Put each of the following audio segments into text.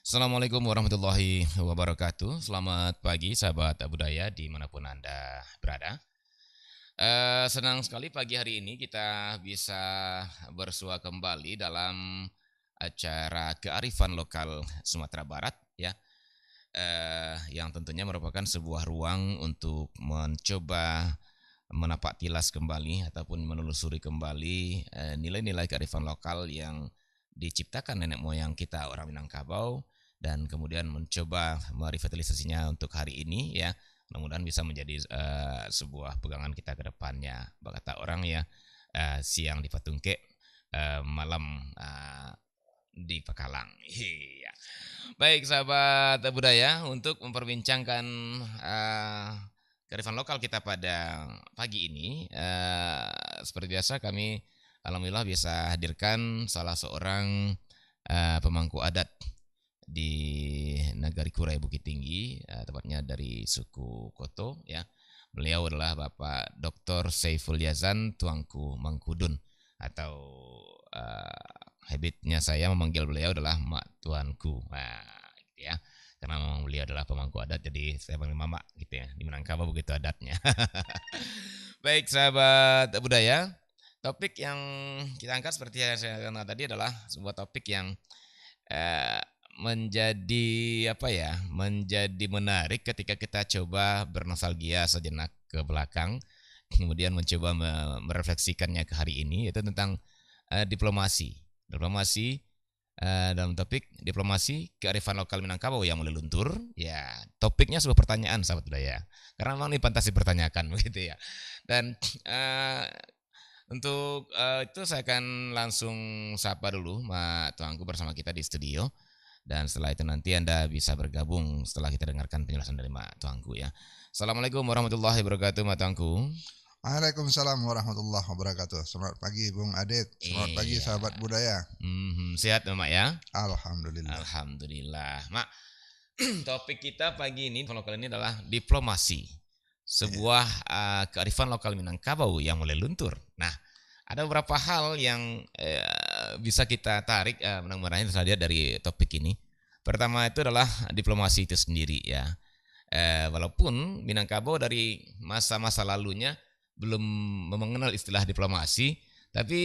Assalamualaikum warahmatullahi wabarakatuh. Selamat pagi sahabat budaya dimanapun Anda berada. Senang sekali pagi hari ini kita bisa bersua kembali dalam acara kearifan lokal Sumatera Barat ya. Yang tentunya merupakan sebuah ruang untuk mencoba menapak tilas kembali ataupun menelusuri kembali nilai-nilai kearifan lokal yang diciptakan nenek moyang kita orang Minangkabau dan kemudian mencoba merevitalisasinya untuk hari ini ya. Mudah-mudahan bisa menjadi sebuah pegangan kita ke depannya. Kata orang ya, siang di Patungke, malam di Pekalang. Iya. Baik sahabat budaya, untuk memperbincangkan kearifan lokal kita pada pagi ini, seperti biasa kami alhamdulillah bisa hadirkan salah seorang pemangku adat di Nagari Kurai Bukit Tinggi, tepatnya dari suku Koto ya. Beliau adalah Bapak Dr. Saiful Yazan Tuanku Mangkudun, atau habitnya saya memanggil beliau adalah Mak Tuanku. Nah, gitu ya. Karena memang beliau adalah pemangku adat, jadi saya panggil Mama gitu ya. Di Minangkabau begitu adatnya. Baik sahabat budaya, topik yang kita angkat seperti yang saya katakan tadi adalah sebuah topik yang eh, menjadi apa ya, menjadi menarik ketika kita coba bernostalgia sejenak ke belakang, kemudian mencoba merefleksikannya ke hari ini, yaitu tentang diplomasi dalam topik diplomasi kearifan lokal Minangkabau yang mulai luntur. Ya, topiknya sebuah pertanyaan sahabat budaya, karena memang ini pantas dipertanyakan begitu ya. Dan uh, untuk itu saya akan langsung sapa dulu Mak Tuanku bersama kita di studio. Dan setelah itu nanti Anda bisa bergabung setelah kita dengarkan penjelasan dari Mak Tuanku ya. Assalamualaikum warahmatullahi wabarakatuh Mak Tuanku. Waalaikumsalam warahmatullahi wabarakatuh. Selamat pagi Bung Adit. Selamat pagi Iya. sahabat budaya. Sehat Mak ya? Alhamdulillah. Alhamdulillah. Mak, topik kita pagi ini lokal ini adalah diplomasi. Iya. Sebuah kearifan lokal Minangkabau yang mulai luntur. Nah, ada beberapa hal yang bisa kita tarik menang-menangnya saja dari topik ini. Pertama itu adalah diplomasi itu sendiri ya. Walaupun Minangkabau dari masa-masa lalunya belum mengenal istilah diplomasi, tapi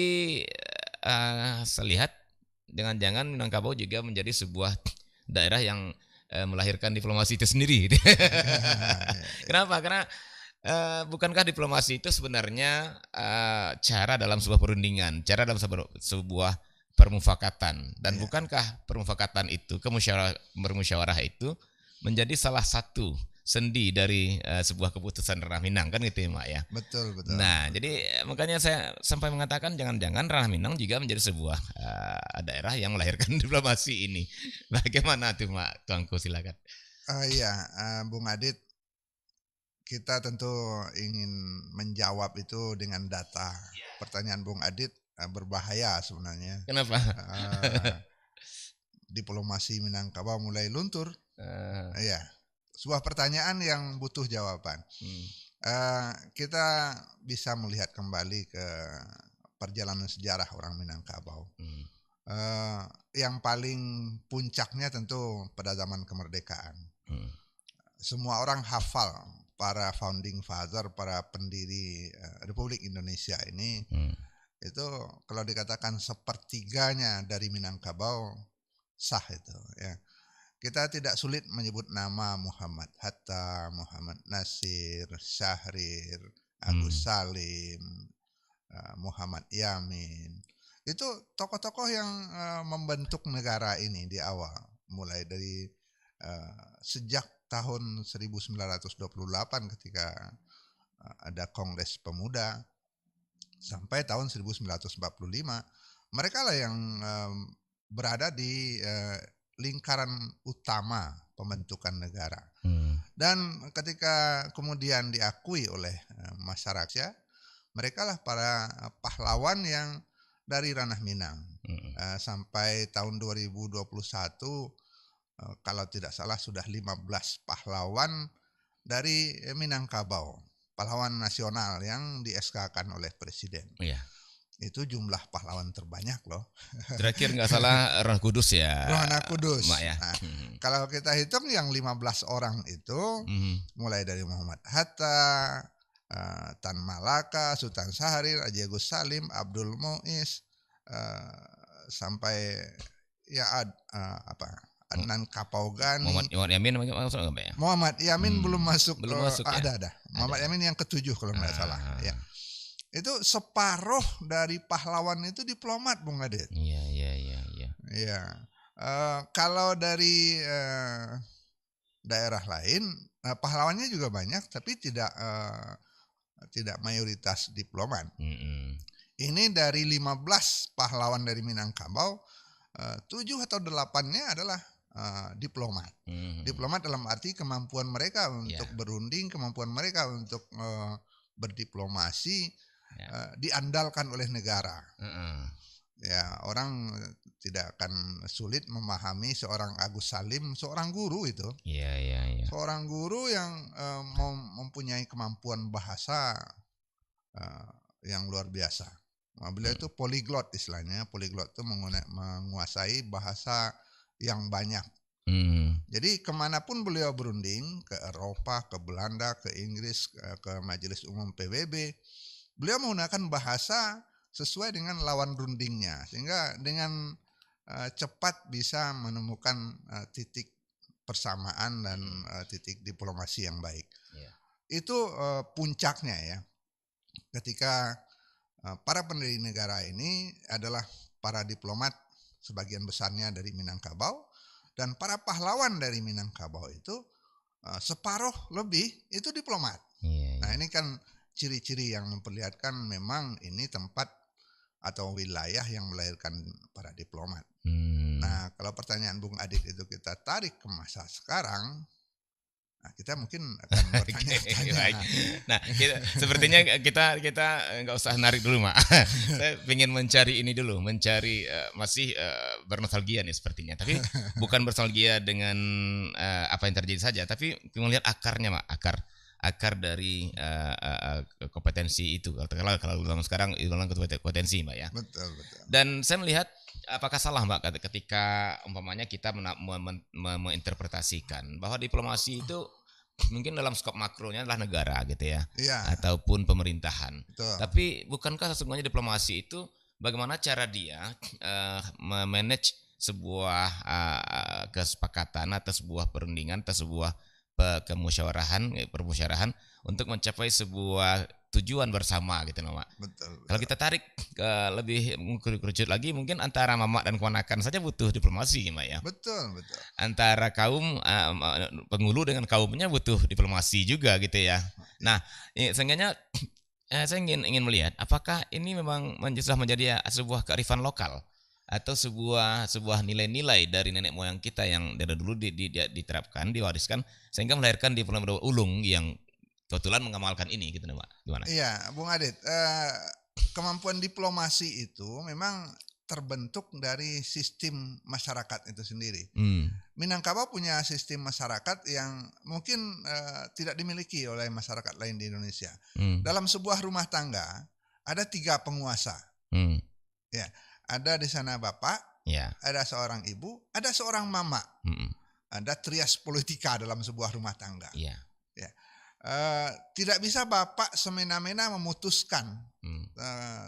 saya lihat jangan-jangan Minangkabau juga menjadi sebuah daerah yang melahirkan diplomasi itu sendiri. Kenapa? Karena bukankah diplomasi itu sebenarnya cara dalam sebuah perundingan, cara dalam sebuah permufakatan, dan Iya. bukankah permufakatan itu, bermusyawarah itu menjadi salah satu sendi dari sebuah keputusan Ranah Minang kan gitu ya Mak ya. Betul, betul, Nah betul. jadi makanya saya sampai mengatakan jangan-jangan Ranah Minang juga menjadi sebuah daerah yang melahirkan diplomasi ini. Bagaimana tuh Mak Tuanku, silakan. Iya, Bung Adit, kita tentu ingin menjawab itu dengan data. Pertanyaan Bung Adit berbahaya sebenarnya. Kenapa? Eh, Diplomasi Minangkabau mulai luntur. Eh, Iya, sebuah pertanyaan yang butuh jawaban. hmm, Kita bisa melihat kembali ke perjalanan sejarah orang Minangkabau. hmm, Uh, yang paling puncaknya tentu pada zaman kemerdekaan. hmm, Semua orang hafal para founding father, para pendiri Republik Indonesia ini. hmm. Itu kalau dikatakan sepertiganya dari Minangkabau sah itu. Ya. Kita tidak sulit menyebut nama Muhammad Hatta, Muhammad Nasir, Syahrir, Agus Hmm. Salim, Muhammad Yamin. Itu tokoh-tokoh yang membentuk negara ini di awal, mulai dari sejak tahun 1928 ketika ada Kongres Pemuda sampai tahun 1945. Mereka lah yang berada di lingkaran utama pembentukan negara. Dan ketika kemudian diakui oleh masyarakat, mereka lah para pahlawan yang dari ranah Minang. Sampai tahun 2021, kalau tidak salah sudah 15 pahlawan dari Minangkabau, pahlawan nasional yang di SK-kan oleh presiden. Iya. Itu jumlah pahlawan terbanyak loh. Terakhir nggak salah Roh Kudus ya, Rohana Mak Kudus. ya. Nah, kalau kita hitung yang 15 orang itu mulai dari Muhammad Hatta, Tan Malaka, Sultan Syahrir, Haji Agus Salim, Abdul Muiz, sampai ya Adnan Muhammad Kapaugani. Yamin masuk nggak Pak ya? Muhammad Yamin belum masuk. Belum masuk ya? Ada. Muhammad Yamin yang ketujuh kalau nggak salah. Ya. Ah. Itu separuh dari pahlawan itu diplomat, Bung Adit. Iya. Ya. Kalau dari daerah lain, pahlawannya juga banyak, tapi tidak mayoritas diplomat. Ini dari 15 pahlawan dari Minangkabau, 7 atau 8-nya adalah diplomat. Diplomat dalam arti kemampuan mereka untuk berunding, kemampuan mereka untuk berdiplomasi diandalkan oleh negara. Ya, orang tidak akan sulit memahami seorang Agus Salim, seorang guru itu. Iya. Seorang guru yang mempunyai kemampuan bahasa yang luar biasa. Beliau itu polyglot istilahnya. Polyglot itu menguasai bahasa yang banyak. Jadi kemanapun beliau berunding, ke Eropa, ke Belanda, ke Inggris, ke Majelis Umum PBB, beliau menggunakan bahasa sesuai dengan lawan rundingnya, sehingga dengan cepat bisa menemukan titik persamaan dan titik diplomasi yang baik. Itu puncaknya ya, ketika para pendiri negara ini adalah para diplomat, sebagian besarnya dari Minangkabau, dan para pahlawan dari Minangkabau itu separuh lebih itu diplomat. Nah, ini kan ciri-ciri yang memperlihatkan memang ini tempat atau wilayah yang melahirkan para diplomat. Nah, kalau pertanyaan Bung Adit itu kita tarik ke masa sekarang, nah kita mungkin akan bertanya-tanya. Nah, sepertinya kita nggak usah narik dulu, Mak. Saya ingin mencari ini dulu, masih bernostalgia nih sepertinya. Tapi bukan bernostalgia dengan apa yang terjadi saja, tapi melihat akarnya, Mak. Akar dari kompetensi itu. Kalau dalam sekarang itu kompetensi, Mbak ya. Betul. Dan saya melihat apakah salah, Mbak, ketika umpamanya kita menginterpretasikan bahwa diplomasi itu mungkin dalam skop makronya adalah negara gitu ya, ataupun pemerintahan. Betul. Tapi bukankah sesungguhnya diplomasi itu bagaimana cara dia memanage sebuah kesepakatan atau sebuah perundingan atau sebuah permusyarahan untuk mencapai sebuah tujuan bersama gitu loh, Mak. Betul. Kalau kita tarik ke lebih kerucut lagi, mungkin antara mamak dan keponakan saja butuh diplomasi, Mak ya. Betul. Antara kaum penghulu dengan kaumnya butuh diplomasi juga gitu ya. Nah, seenggaknya saya ingin melihat apakah ini memang sudah menjadi sebuah kearifan lokal atau sebuah nilai-nilai dari nenek moyang kita yang dari dulu diterapkan, diwariskan sehingga melahirkan diplomat ulung yang kebetulan mengamalkan ini gitu, Pak. Gimana? Iya, Bung Adit, kemampuan diplomasi itu memang terbentuk dari sistem masyarakat itu sendiri. Minangkabau punya sistem masyarakat yang mungkin tidak dimiliki oleh masyarakat lain di Indonesia. Dalam sebuah rumah tangga ada 3 penguasa. Ya, ada di sana bapak, ada seorang ibu, ada seorang mama. Ada trias politika dalam sebuah rumah tangga. Ya. Tidak bisa bapak semena-mena memutuskan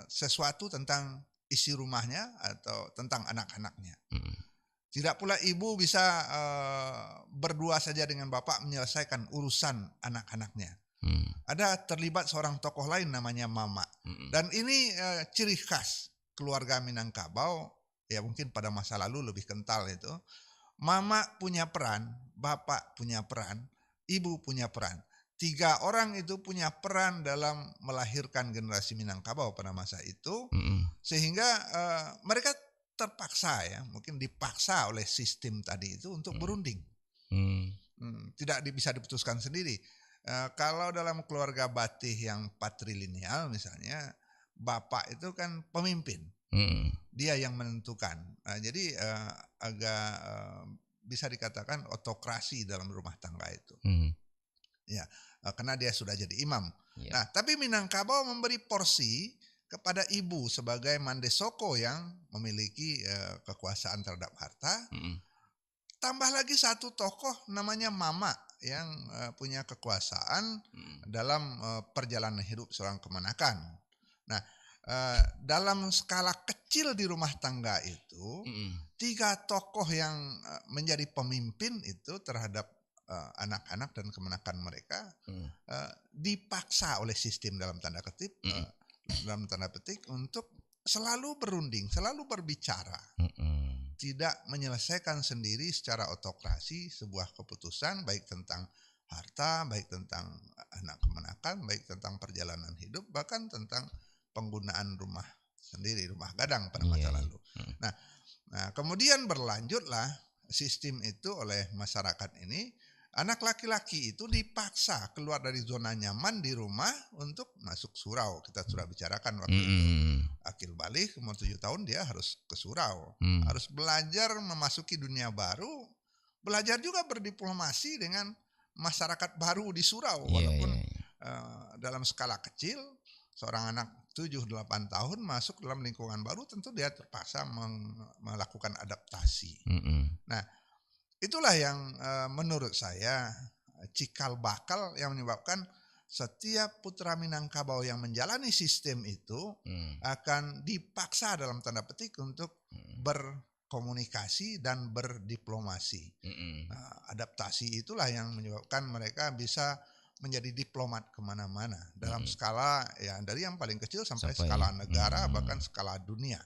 sesuatu tentang isi rumahnya atau tentang anak-anaknya. Tidak pula ibu bisa berdua saja dengan bapak menyelesaikan urusan anak-anaknya. Ada terlibat seorang tokoh lain namanya mama. Dan ini ciri khas keluarga Minangkabau, ya mungkin pada masa lalu lebih kental itu. Mama punya peran, bapak punya peran, ibu punya peran. 3 orang itu punya peran dalam melahirkan generasi Minangkabau pada masa itu, sehingga mereka terpaksa ya, mungkin dipaksa oleh sistem tadi itu untuk berunding. Tidak bisa diputuskan sendiri. Kalau dalam keluarga Batih yang patrilineal misalnya, bapak itu kan pemimpin, dia yang menentukan. Jadi agak bisa dikatakan otokrasi dalam rumah tangga itu. Ya, karena dia sudah jadi imam. Nah, tapi Minangkabau memberi porsi kepada ibu sebagai mandesoko yang memiliki kekuasaan terhadap harta. Tambah lagi satu tokoh namanya mama yang punya kekuasaan dalam perjalanan hidup seorang kemenakan. Nah, dalam skala kecil di rumah tangga itu, 3 tokoh yang menjadi pemimpin itu terhadap anak-anak dan kemenakan mereka dipaksa oleh sistem dalam tanda petik untuk selalu berunding, selalu berbicara, tidak menyelesaikan sendiri secara otokrasi sebuah keputusan baik tentang harta, baik tentang anak kemenakan, baik tentang perjalanan hidup, bahkan tentang penggunaan rumah sendiri, rumah gadang pada masa lalu. Nah, kemudian berlanjutlah sistem itu oleh masyarakat ini. Anak laki-laki itu dipaksa keluar dari zona nyaman di rumah untuk masuk surau. Kita sudah bicarakan waktu itu. Akil balik umur 7 tahun dia harus ke surau. Harus belajar memasuki dunia baru. Belajar juga berdiplomasi dengan masyarakat baru di surau. Walaupun dalam skala kecil, seorang anak 7-8 tahun masuk dalam lingkungan baru, tentu dia terpaksa melakukan adaptasi. Nah, itulah yang menurut saya cikal bakal yang menyebabkan setiap putra Minangkabau yang menjalani sistem itu akan dipaksa dalam tanda petik untuk berkomunikasi dan berdiplomasi. Adaptasi itulah yang menyebabkan mereka bisa menjadi diplomat kemana-mana dalam skala ya dari yang paling kecil sampai skala negara bahkan skala dunia.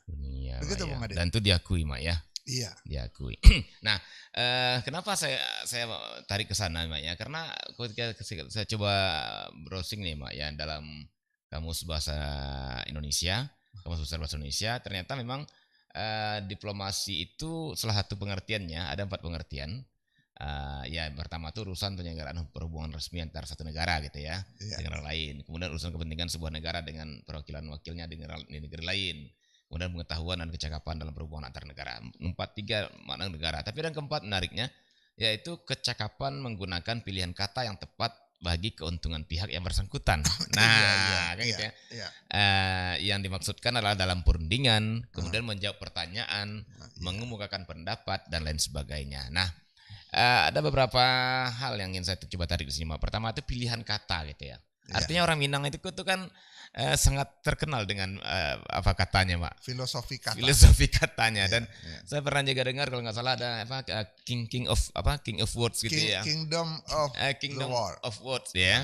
Begitu Bung Ade. Dan itu diakui Mak ya. Iya. Diakui. Nah, kenapa saya tarik ke sana Mak ya? Karena ketika saya coba browsing nih Mak ya dalam kamus bahasa Indonesia, kamus besar bahasa Indonesia, ternyata memang diplomasi itu salah satu pengertiannya ada 4 pengertian. Ya pertama itu urusan penyelenggaraan perhubungan resmi antar satu negara gitu ya dengan negara lain. Kemudian urusan kepentingan sebuah negara dengan perwakilan wakilnya di negara lain. Kemudian pengetahuan dan kecakapan dalam perhubungan antar negara. 3 makna negara. Tapi yang keempat menariknya yaitu kecakapan menggunakan pilihan kata yang tepat bagi keuntungan pihak yang bersangkutan. Nah, gitu ya. Yang dimaksudkan adalah dalam perundingan, kemudian menjawab pertanyaan, mengemukakan pendapat dan lain sebagainya. Nah, ada beberapa hal yang ingin saya coba tarik di sini. Pertama itu pilihan kata gitu ya. Artinya orang Minang itu kan sangat terkenal dengan apa katanya, Pak? Filosofi katanya dan saya pernah juga dengar kalau nggak salah ada king of words gitu ya. Kingdom of words ya.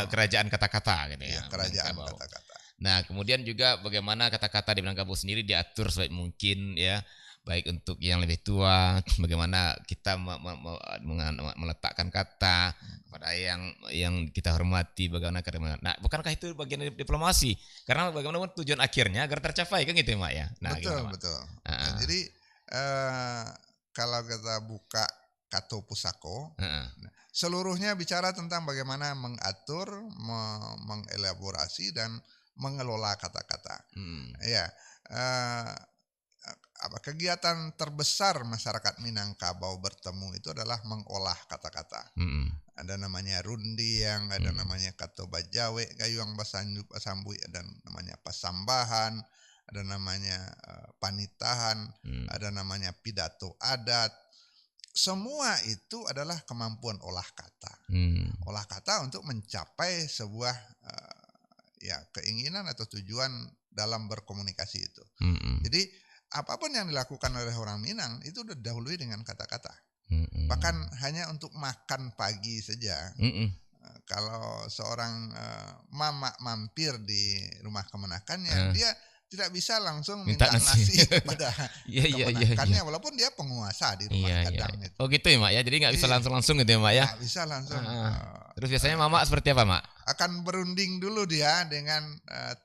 Kerajaan kata-kata gitu ya. Kerajaan kata-kata. Nah, kemudian juga bagaimana kata-kata di Minangkabau sendiri diatur sebaik mungkin ya. Baik untuk yang lebih tua, bagaimana kita meletakkan kata pada yang kita hormati, bagaimana. Nah, bukankah itu bagian dari diplomasi? Karena bagaimana tujuan akhirnya agar tercapai kan gitu ya, Mak ya. Nah, betul. Nah, jadi kalau kita buka Kato Pusako, seluruhnya bicara tentang bagaimana mengatur, mengelaborasi dan mengelola kata-kata. Ya. Kegiatan terbesar masyarakat Minangkabau bertemu itu adalah mengolah kata-kata. Ada namanya rundiang, ada namanya kato bajawe, gayuang basambui, ada namanya pasambahan, ada namanya panitahan, ada namanya pidato adat. Semua itu adalah kemampuan olah kata. Olah kata untuk mencapai sebuah keinginan atau tujuan dalam berkomunikasi itu. Jadi apapun yang dilakukan oleh orang Minang itu udah dahului dengan kata-kata. Bahkan hanya untuk makan pagi saja. Kalau seorang mama mampir di rumah kemenakannya, dia tidak bisa langsung minta nasi kepada kemenakannya, walaupun dia penguasa di rumah gadang itu. Oh gitu ya Mak ya, jadi nggak bisa langsung gitu ya Mak ya? Nggak bisa langsung. Terus biasanya mama seperti apa Mak? Akan berunding dulu dia dengan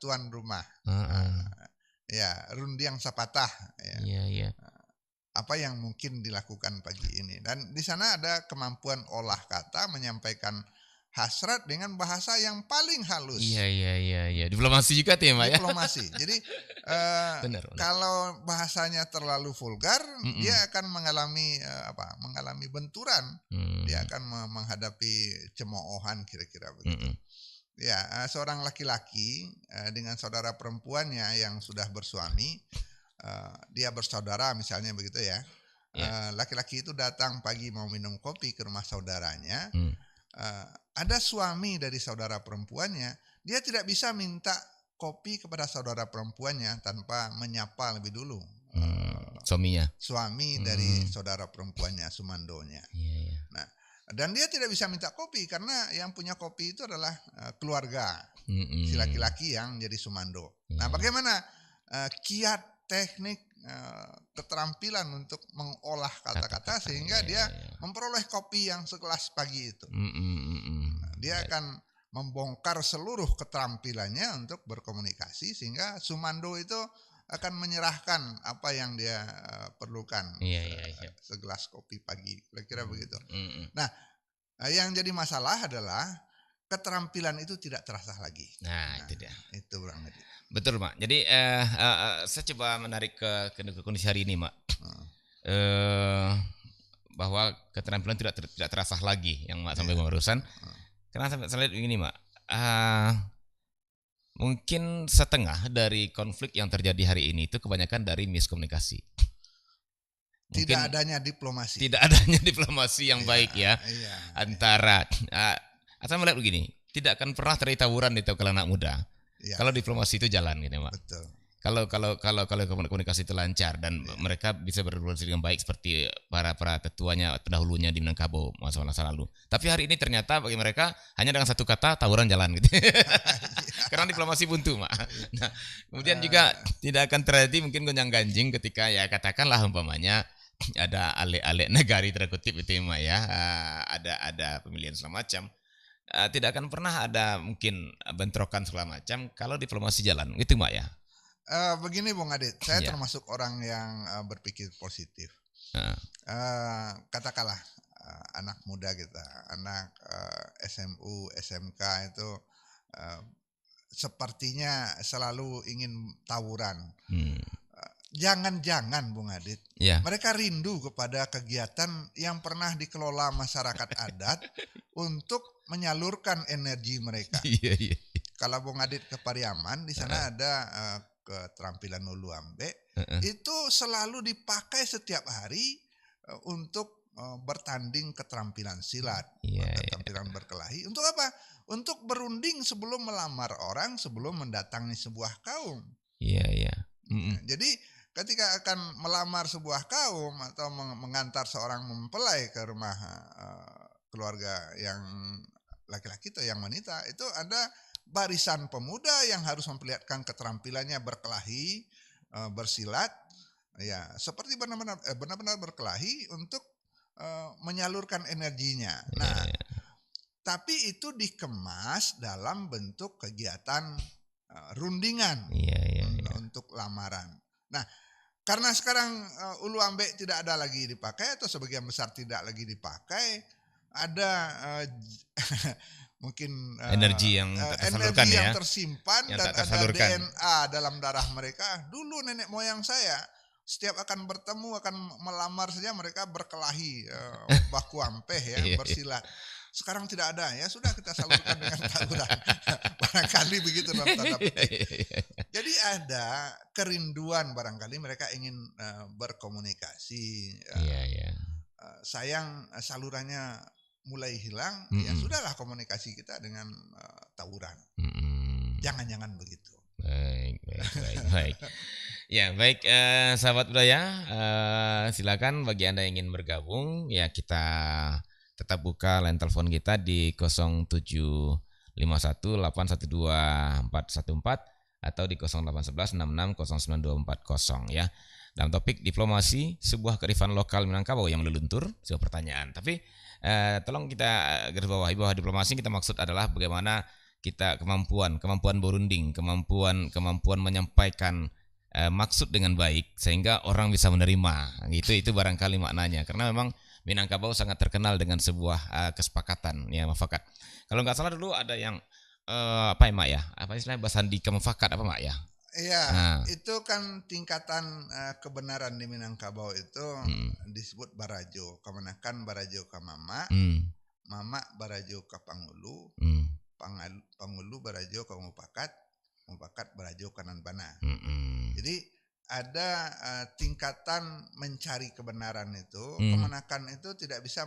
tuan rumah. Rundiang sapatah. Apa yang mungkin dilakukan pagi ini. Dan di sana ada kemampuan olah kata, menyampaikan hasrat dengan bahasa yang paling halus. Iya. Diplomasi juga tuh ya, Mak ya. Diplomasi. Jadi benar. Kalau bahasanya terlalu vulgar, dia akan mengalami mengalami benturan. Dia akan menghadapi cemoohan kira-kira begitu. Ya, seorang laki-laki dengan saudara perempuannya yang sudah bersuami, dia bersaudara misalnya begitu ya. Ya. Laki-laki itu datang pagi mau minum kopi ke rumah saudaranya. Hmm. Ada suami dari saudara perempuannya, dia tidak bisa minta kopi kepada saudara perempuannya tanpa menyapa lebih dulu Suaminya. suami dari saudara perempuannya, sumandonya. Iya, iya. Nah, dan dia tidak bisa minta kopi karena yang punya kopi itu adalah keluarga si laki-laki yang jadi sumando. Nah, bagaimana kiat teknik keterampilan untuk mengolah kata-kata sehingga dia memperoleh kopi yang segelas pagi itu. Dia akan membongkar seluruh keterampilannya untuk berkomunikasi sehingga sumando itu akan menyerahkan apa yang dia perlukan, segelas kopi pagi, kira-kira begitu. Nah, yang jadi masalah adalah keterampilan itu tidak terasa lagi. Nah, itu dia. Itu Bang Edi. Betul, Mak. Jadi saya coba menarik ke kondisi hari ini, Mak. Bahwa keterampilan tidak terasa lagi yang Mak sampai barusan. Karena saya lihat begini, Mak. Mungkin setengah dari konflik yang terjadi hari ini itu kebanyakan dari miskomunikasi. Tidak adanya diplomasi. Tidak adanya diplomasi yang baik ya. Antara saya melihat begini, tidak akan pernah terjadi tawuran di kalangan anak muda. Kalau diplomasi itu jalan gitu, Pak. Betul. Kalau komunikasi itu lancar dan mereka bisa berfungsi dengan baik seperti para tetuanya pendahulunya di Minangkabau masa lalu. Tapi hari ini ternyata bagi mereka hanya dengan satu kata tawuran jalan gitu. Karena diplomasi buntu, Mak. Nah, kemudian juga tidak akan terjadi mungkin gonjang-ganjing ketika ya katakanlah umpamanya ada alek-alek negari terkutip itu, Mak ya. Ada pemilihan segala macam. Tidak akan pernah ada mungkin bentrokan segala macam kalau diplomasi jalan. Gitu, Mak ya. Begini Bung Adit, saya termasuk orang yang berpikir positif. Katakanlah anak muda kita, anak SMU, SMK itu sepertinya selalu ingin tawuran. Jangan-jangan Bung Adit, mereka rindu kepada kegiatan yang pernah dikelola masyarakat adat untuk menyalurkan energi mereka. Kalau Bung Adit ke Pariaman, di sana ada keterampilan Ulu Ambe, itu selalu dipakai setiap hari untuk bertanding keterampilan silat, keterampilan berkelahi. Untuk apa? Untuk berunding sebelum melamar orang, sebelum mendatangi sebuah kaum. Jadi ketika akan melamar sebuah kaum atau mengantar seorang mempelai ke rumah keluarga yang laki-laki atau yang wanita, itu ada barisan pemuda yang harus memperlihatkan keterampilannya berkelahi, bersilat, ya seperti benar-benar berkelahi untuk menyalurkan energinya. Nah, tapi itu dikemas dalam bentuk kegiatan rundingan untuk lamaran. Nah, karena sekarang Ulu Ambe tidak ada lagi dipakai atau sebagian besar tidak lagi dipakai, ada mungkin energi yang tersimpan dan ada DNA dalam darah mereka. Dulu nenek moyang saya setiap akan bertemu, akan melamar saja mereka berkelahi, baku ampeh ya, bersilat. Sekarang tidak ada, ya sudah kita salurkan dengan tawuran. Barangkali begitu dalam tanda petik. Jadi ada kerinduan, barangkali mereka ingin berkomunikasi. Sayang salurannya mulai hilang, ya sudahlah komunikasi kita dengan tawuran. Jangan-jangan begitu. Baik. Ya, baik sahabat budaya, silakan bagi Anda yang ingin bergabung, ya kita tetap buka line telepon kita di 0751812414 atau di 081166092440 ya. Dalam topik diplomasi, sebuah kearifan lokal Minangkabau yang meluntur, sebuah pertanyaan. Tapi tolong kita garis bawahi bahwa diplomasi kita maksud adalah bagaimana kita kemampuan berunding, kemampuan menyampaikan maksud dengan baik sehingga orang bisa menerima. Itu barangkali maknanya. Karena memang Minangkabau sangat terkenal dengan sebuah kesepakatan ya, mufakat. Kalau nggak salah dulu ada yang apa ya, Mak ya? Apa istilahnya bahasa handika mufakat apa, Mak ya? Iya, itu kan tingkatan kebenaran di Minangkabau itu disebut barajo. Kemenakan barajo ka mama, mama barajo ka pangulu, Pangulu barajo ka mupakat barajo kanan bana. Mm-mm. Jadi ada tingkatan mencari kebenaran itu. Kemenakan itu tidak bisa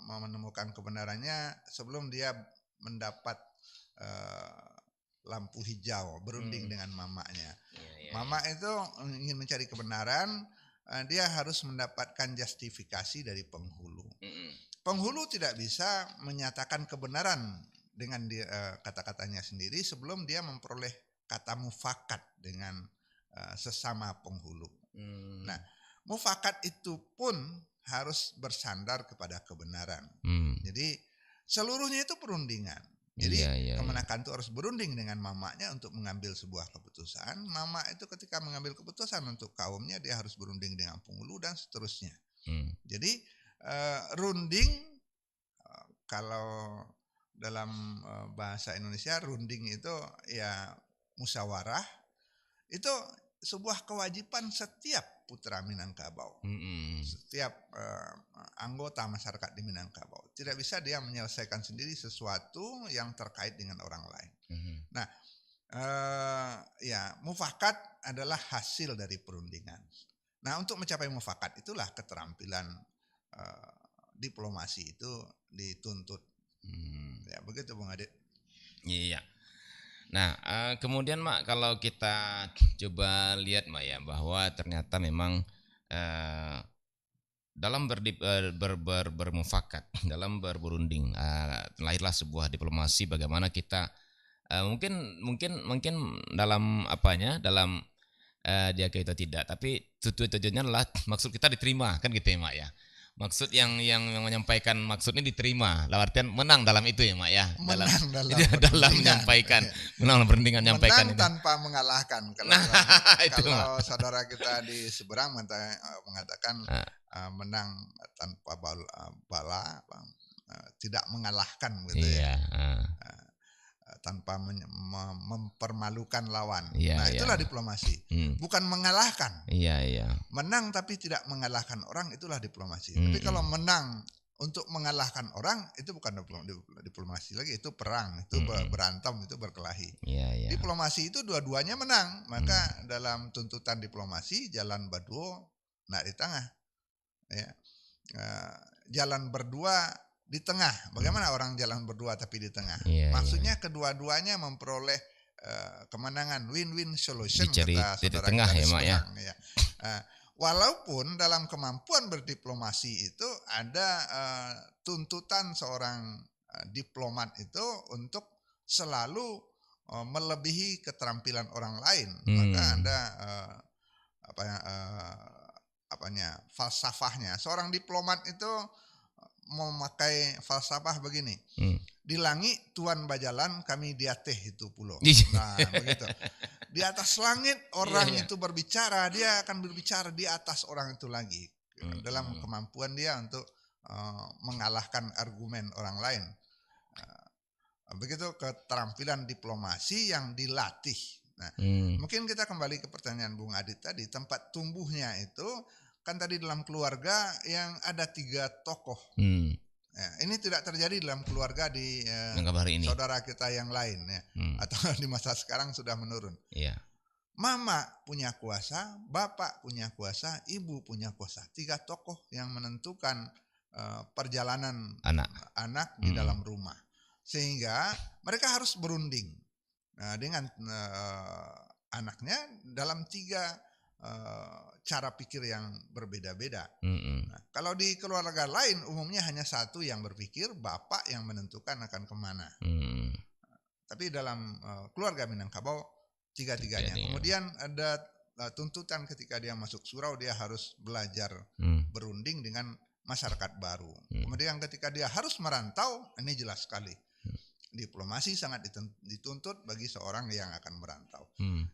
menemukan kebenarannya sebelum dia mendapat lampu hijau, berunding dengan mamanya. Mama itu ingin mencari kebenaran, dia harus mendapatkan justifikasi dari penghulu. Penghulu tidak bisa menyatakan kebenaran dengan kata-katanya sendiri sebelum dia memperoleh kata mufakat dengan sesama penghulu. Nah, mufakat itu pun harus bersandar kepada kebenaran. Jadi seluruhnya itu perundingan. Jadi kemenakan itu harus berunding dengan mamanya untuk mengambil sebuah keputusan. Mama itu ketika mengambil keputusan untuk kaumnya, dia harus berunding dengan penghulu dan seterusnya. Jadi runding, kalau dalam bahasa Indonesia runding itu ya musyawarah, itu sebuah kewajiban setiap putra Minangkabau, setiap anggota masyarakat di Minangkabau. Tidak bisa dia menyelesaikan sendiri sesuatu yang terkait dengan orang lain. Nah, ya mufakat adalah hasil dari perundingan. Nah, untuk mencapai mufakat itulah keterampilan diplomasi itu dituntut. Ya begitu Bung Adit. Iya. Nah, kemudian Mak, kalau kita coba lihat Mak ya, bahwa ternyata memang dalam bermufakat, dalam berunding, lahirlah sebuah diplomasi bagaimana kita mungkin dalam dalam dia kita tidak, tapi tujuannya adalah maksud kita diterima, kan gitu ya Mak ya. Maksud yang menyampaikan maksudnya diterima, dalam artian menang dalam itu ya Mak ya. Dalam menyampaikan, menang dalam perundingan menyampaikan menang itu. Tanpa mengalahkan. Kalau saudara kita di seberang mengatakan menang tanpa bala, tidak mengalahkan gitu ya. Tanpa mempermalukan lawan. Itulah diplomasi. Bukan mengalahkan. Menang tapi tidak mengalahkan orang, itulah diplomasi. Tapi kalau menang untuk mengalahkan orang, itu bukan diplomasi lagi, itu perang, itu berantem, itu berkelahi. Diplomasi itu dua-duanya menang. Maka dalam tuntutan diplomasi, jalan berdua nak di tengah. Ya. Jalan berdua di tengah. Bagaimana orang jalan berdua tapi di tengah? Maksudnya kedua-duanya memperoleh kemenangan, win-win solution, kata saudara tengah kita ya Mak ya. Walaupun dalam kemampuan berdiplomasi itu ada tuntutan seorang diplomat itu untuk selalu melebihi keterampilan orang lain. Maka ada falsafahnya. Seorang diplomat itu memakai falsafah begini. Di langit Tuan Bajalan, kami di atas itu pulau. Nah, begitu. Di atas langit orang itu berbicara, dia akan berbicara di atas orang itu lagi. Dalam kemampuan dia untuk mengalahkan argumen orang lain. Begitu keterampilan diplomasi yang dilatih. Nah, mungkin kita kembali ke pertanyaan Bung Adit tadi, tempat tumbuhnya itu kan tadi dalam keluarga yang ada 3 tokoh. Ya, ini tidak terjadi dalam keluarga di saudara kita yang lain ya, atau di masa sekarang sudah menurun. Mama punya kuasa, bapak punya kuasa, ibu punya kuasa. 3 tokoh yang menentukan perjalanan anak di dalam rumah, sehingga mereka harus berunding dengan anaknya dalam 3 cara pikir yang berbeda-beda. Nah, kalau di keluarga lain umumnya hanya satu yang berpikir, bapak yang menentukan akan kemana. Tapi dalam keluarga Minangkabau 3-tiganya. Kemudian ada tuntutan ketika dia masuk surau, dia harus belajar berunding dengan masyarakat baru. Kemudian ketika dia harus merantau, ini jelas sekali. Diplomasi sangat dituntut bagi seorang yang akan merantau.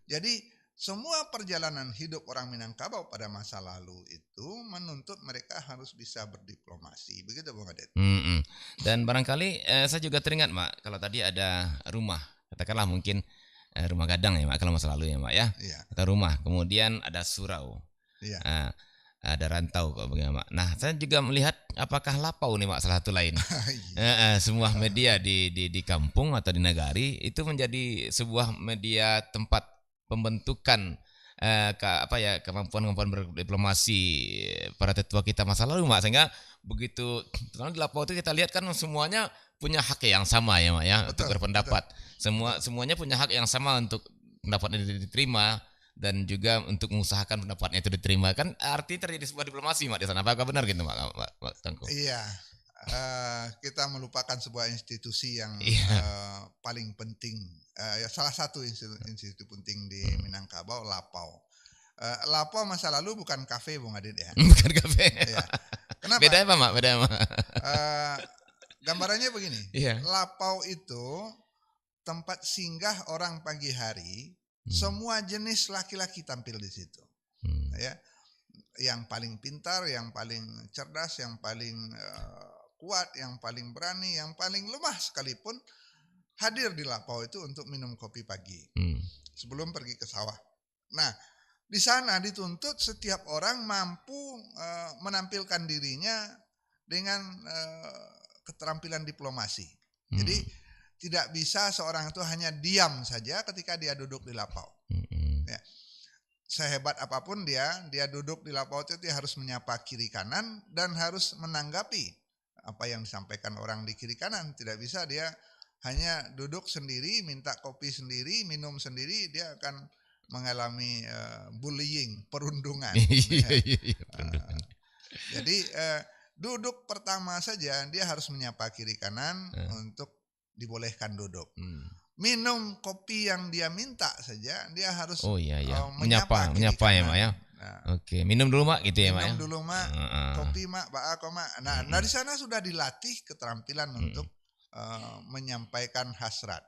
Jadi semua perjalanan hidup orang Minangkabau pada masa lalu itu menuntut mereka harus bisa berdiplomasi. Begitu Bung Adit. Dan barangkali saya juga teringat Mak, kalau tadi ada rumah, katakanlah mungkin rumah gadang ya Mak, kalau masa lalu ya Mak ya. Atau rumah, kemudian ada surau. ada rantau kok bagaimana Mak. Nah, saya juga melihat apakah lapau nih Mak salah satu lain. Iya. Semua media di kampung atau di nagari itu menjadi sebuah media tempat pembentukan kemampuan berdiplomasi para tetua kita masa lalu Mak, sehingga begitu karena di lapau itu kita lihat kan semuanya punya hak yang sama ya Mak ya untuk Betul, betul, berpendapat. Semuanya punya hak yang sama untuk pendapatnya diterima dan juga untuk mengusahakan pendapatnya itu diterima, kan arti terjadi sebuah diplomasi Mak di sana. Apakah benar gitu Mak Tangku? Iya, kita melupakan sebuah institusi yang Iya. paling penting, ya salah satu institusi penting di Hmm. Minangkabau, Lapau. Lapau masa lalu bukan kafe, Bung Adit ya. Bukan kafe. Iya. Kenapa? Beda apa Mak? Beda Mak? Eh, Gambarannya begini, Iya. Lapau itu tempat singgah orang pagi hari, semua jenis laki-laki tampil di situ. Ya, yang paling pintar, yang paling cerdas, yang paling kuat, yang paling berani, yang paling lemah sekalipun hadir di Lapau itu untuk minum kopi pagi sebelum pergi ke sawah. Nah, di sana dituntut setiap orang mampu menampilkan dirinya dengan keterampilan diplomasi. Jadi tidak bisa seorang itu hanya diam saja ketika dia duduk di Lapau. Ya. Sehebat apapun dia duduk di Lapau itu dia harus menyapa kiri kanan dan harus menanggapi apa yang disampaikan orang di kiri kanan. Tidak bisa dia hanya duduk sendiri, minta kopi sendiri, minum sendiri, dia akan mengalami bullying, perundungan. Jadi duduk pertama saja dia harus menyapa kiri kanan untuk dibolehkan duduk. Minum kopi yang dia minta saja dia harus menyapa ya Mak ya. Nah, oke, minum dulu Mak gitu ya Mak. Minum dulu Mak, kopi Mak, Pak Mak. Nah, dari sana sudah dilatih keterampilan untuk menyampaikan hasrat.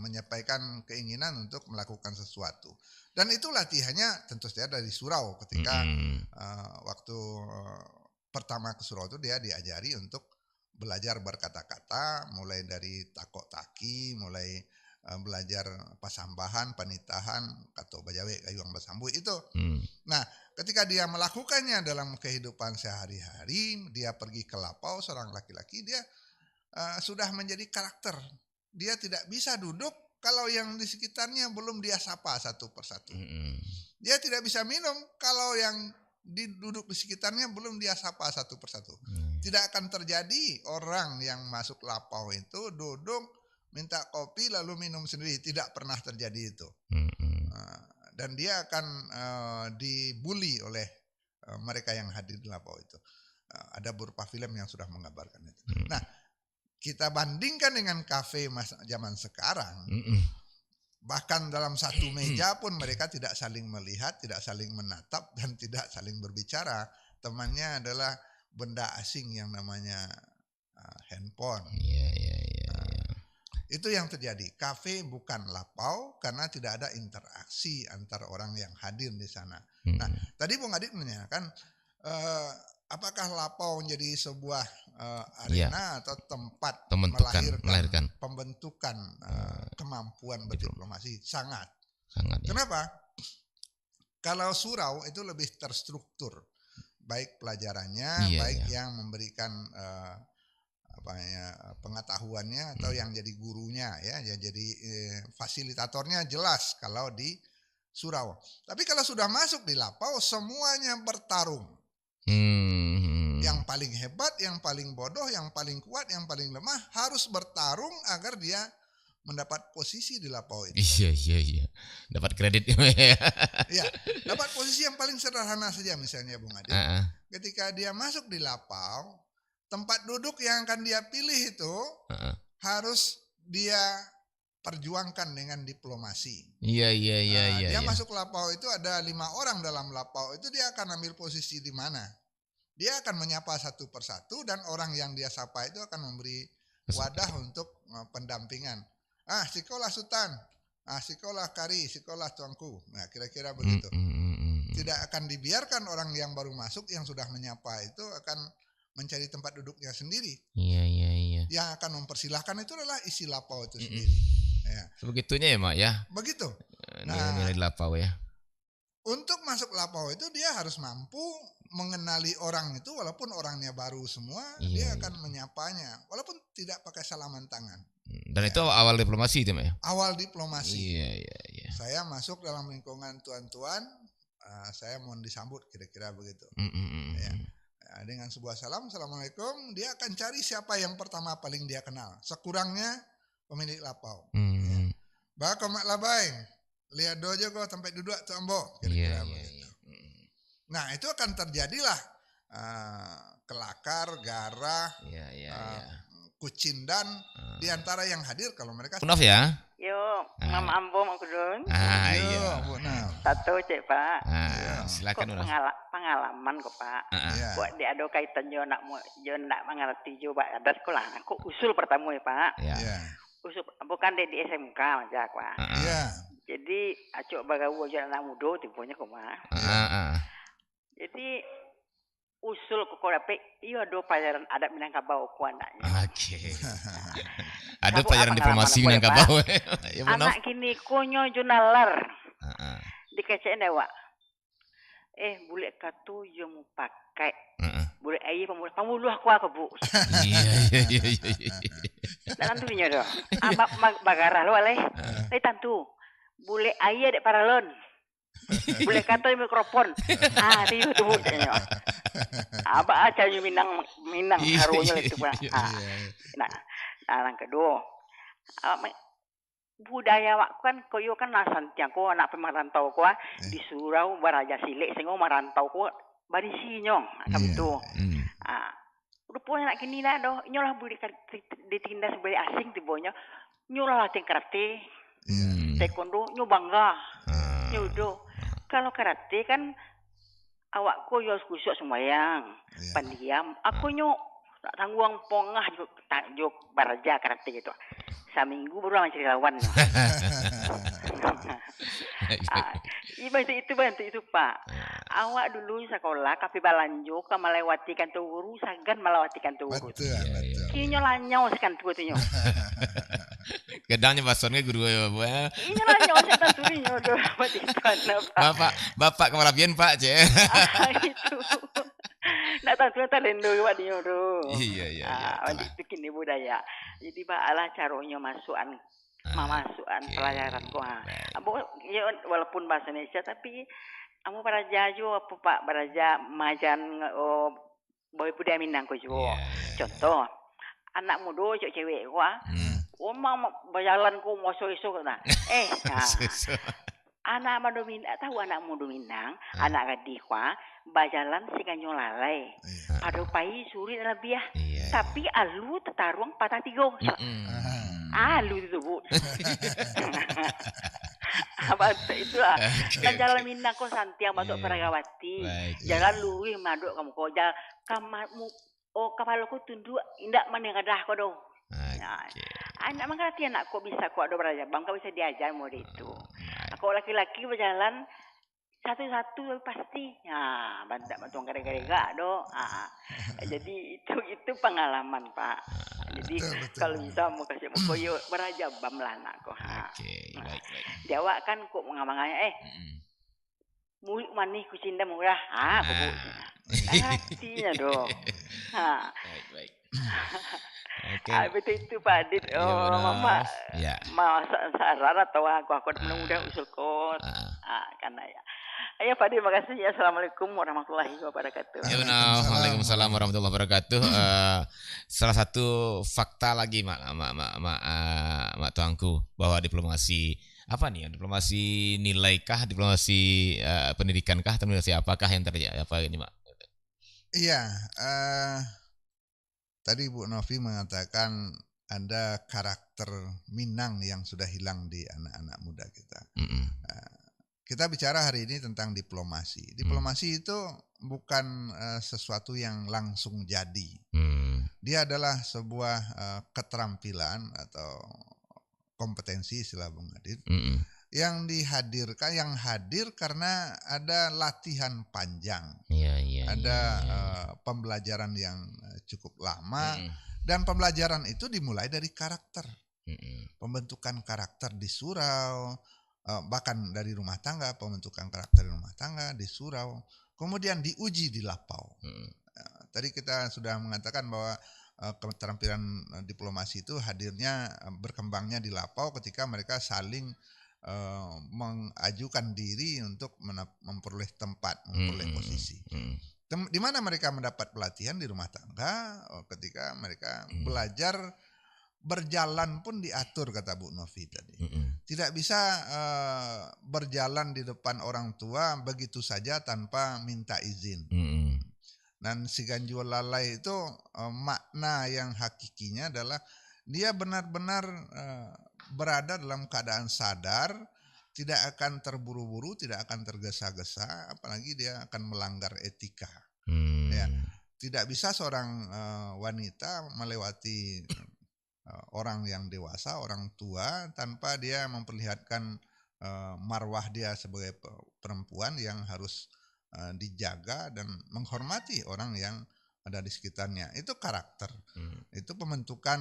Menyampaikan keinginan untuk melakukan sesuatu. Dan itu latihannya tentu saja dari surau ketika waktu pertama ke surau itu dia diajari untuk belajar berkata-kata, mulai dari takok taki, mulai belajar pasambahan, panitahan, kato bajawe, kayuang basambu itu. Nah, ketika dia melakukannya dalam kehidupan sehari-hari, dia pergi ke Lapau, seorang laki-laki, dia sudah menjadi karakter. Dia tidak bisa duduk kalau yang di sekitarnya belum dia sapa satu persatu. Dia tidak bisa minum kalau yang duduk di sekitarnya belum dia sapa satu persatu. Tidak akan terjadi orang yang masuk Lapau itu duduk minta kopi lalu minum sendiri. Tidak pernah terjadi itu. Dan dia akan dibully oleh mereka yang hadir di Lapau itu. Ada beberapa film yang sudah menggambarkan itu. Nah, kita bandingkan dengan kafe zaman sekarang, bahkan dalam satu meja pun mereka tidak saling melihat, tidak saling menatap, dan tidak saling berbicara. Temannya adalah benda asing yang namanya handphone. Itu yang terjadi. Kafe bukan Lapau karena tidak ada interaksi antara orang yang hadir di sana. Nah, tadi Bung Adit menanyakan apakah Lapau menjadi sebuah arena atau tempat melahirkan pembentukan kemampuan berdiplomasi? Sangat. Kenapa? Kalau surau itu lebih terstruktur, baik pelajarannya, baik yang memberikan pengetahuannya atau yang jadi gurunya ya, jadi fasilitatornya jelas kalau di surau. Tapi kalau sudah masuk di Lapau semuanya bertarung. Yang paling hebat, yang paling bodoh, yang paling kuat, yang paling lemah harus bertarung agar dia mendapat posisi di Lapau itu. Iya. Dapat kredit. Ya, dapat posisi yang paling sederhana saja misalnya Bung Adit. Ketika dia masuk di Lapau, tempat duduk yang akan dia pilih itu harus dia perjuangkan dengan diplomasi. Iya. Dia masuk Lapau itu ada 5 orang dalam Lapau itu, dia akan ambil posisi di mana? Dia akan menyapa satu persatu dan orang yang dia sapa itu akan memberi wadah untuk pendampingan. Sikolah Sultan, sikolah Kari, sikolah Tuanku. Nah, kira-kira begitu. Tidak akan dibiarkan orang yang baru masuk yang sudah menyapa itu akan mencari tempat duduknya sendiri. Iya. Yang akan mempersilahkan itu adalah isi Lapau itu sendiri. Ya. Sebegitunya ya Mak ya. Begitu. Nilai Lapau ya. Untuk masuk lapau itu dia harus mampu mengenali orang itu, walaupun orangnya baru semua, dia Iya, akan menyapanya, walaupun tidak pakai salaman tangan. Dan itu Ya. awal diplomasi itu, Mak ya? Awal diplomasi. Iya. Saya masuk dalam lingkungan tuan-tuan, saya mohon disambut kira-kira begitu. Ya. Dengan sebuah salam, assalamualaikum, dia akan cari siapa yang pertama paling dia kenal. Sekurangnya pemilik lapau. Ya. Bah komak labai, lihat dojo kok tempat duduk tu ambo, kira-kira begitu. Nah itu akan terjadilah kelakar, garah, kucindan di antara yang hadir kalau mereka. Bu Nov ya? Yo, Mama Ambo mau kudun. Iya, Bu Nov. Satu cek Pak. Silakan Bu Nov. Pengalaman kok Pak. Buat dia ada kaitan jo nak mengerti jo Pak. Ada sekolah. Aku usul pertama ya Pak. Iya. Usul bukan di SMK aja Pak. Iya. Jadi acuk bagawu aja anak muda tipunya kok Pak. Jadi usul ke korape iyo ada pelajaran adat Minangkabau ku anaknya. Oke. Ada pelajaran diplomasi Minangkabau. Ya, anak kini konyo junalar. Dikecein dewa. Bule katu yo mau pakai. Bule ayi pamuluh aku Bu. Iya. Dan tantunya do. Abak bagara lo aleh. Tantu. Bule ayi dek paralon. Boleh kata mikrofon. Itu Bu. Apa aja Minang harunya itu Pak. Nah, yang kedua, budaya wak kan koyo kan nasantiang ko anak pemerantau ko di surau baraja silik sing marantau ko barisinyong kamu tu. Rupanya nak kini lah doh nyolah budi ditindas sebagai asing tibonya nyolah latih karate. Taekwondo nyo bangga. Nyodo. Kalau karate kan awak ko yo kusuk sembayang. Pendiam. Aku nyo tak tangguang pongah juk baraja karate gitu. Seminggu baru mencari lawan. Bantu itu Pak. Awak dulu sekolah kapi balanjo ke melewati kantor guru sagan melewati kantor guru. Betul. Kini lanyau sekan tu tu nyo. Kedangnya basonnya guru ya Bu. Ini lanyau sekan tu nyo do. Bapak kemarabian Pak Ce. Itu. Nak tahu talendo buat dia do. Iya. Itu kini budaya. Jadi Pak alah caranya masukan pelajaran ko ha. Walaupun bahasa Indonesia tapi kamu belajar jo apa Pak belajar majan boy budaya Minang ko jo. Contoh anak muda cewek ko mama berjalan ko moso-iso na. Anak muda Minang tahu anak muda Minang, anak gadis ko bajalan si kanyo lalai. Ado pai suri lebih ya. Tapi alu tetaruang patah tigo. Alu itu Bu. Apa itulah. Dan jalan Minang ko santiang batuk Peragawati. Jalan luwih maduk kamu ko jalan kamarmu kapal ko tunduk indak mana kadah ko do. Anak mengerti anak kok bisa kok ada belajar bang kau bisa diajar model itu. Aku laki-laki berjalan satu-satu pasti bantak matuang gara-gara do. Jadi itu pengalaman Pak. Jadi betul. Kalau bisa mau kasih koyo beraja bam lah anak kok. Baik. Jawa kan kok mengamangnya mulik manis kucinda murah. Bu. Artinya do. Baik. Betul itu Pak Adit. Mama. Mau saran atau aku mudah usul kot. Karena ya. Ayo Pak Adit, makasih ya. Assalamualaikum warahmatullahi wabarakatuh. Ya benar. Waalaikumsalam warahmatullahi wabarakatuh. Salah satu fakta lagi mak tuangku bahwa diplomasi apa nih? Diplomasi nilaikah, diplomasi pendidikankah, diplomasi apakah yang terjadi apa ini Mak? Iya. Tadi Bu Novi mengatakan ada karakter Minang yang sudah hilang di anak-anak muda kita. Kita bicara hari ini tentang diplomasi. Diplomasi itu bukan sesuatu yang langsung jadi. Dia adalah sebuah keterampilan atau kompetensi istilah Bung Adit yang dihadirkan, yang hadir karena ada latihan panjang, ada pembelajaran yang cukup lama, dan pembelajaran itu dimulai dari karakter, pembentukan karakter di surau, bahkan dari rumah tangga, pembentukan karakter rumah tangga di surau, kemudian diuji di lapau. Tadi kita sudah mengatakan bahwa keterampilan diplomasi itu hadirnya berkembangnya di lapau ketika mereka saling mengajukan diri untuk memperoleh tempat, memperoleh posisi. Di mana mereka mendapat pelatihan di rumah tangga ketika mereka belajar berjalan pun diatur, kata Bu Novi tadi. Tidak bisa berjalan di depan orang tua begitu saja tanpa minta izin. Dan si ganjul lalai itu makna yang hakikinya adalah dia benar-benar berada dalam keadaan sadar, tidak akan terburu-buru, tidak akan tergesa-gesa, apalagi dia akan melanggar etika. Ya, tidak bisa seorang wanita melewati orang yang dewasa, orang tua, tanpa dia memperlihatkan marwah dia sebagai perempuan yang harus dijaga dan menghormati orang yang ada di sekitarnya. Itu karakter, itu pembentukan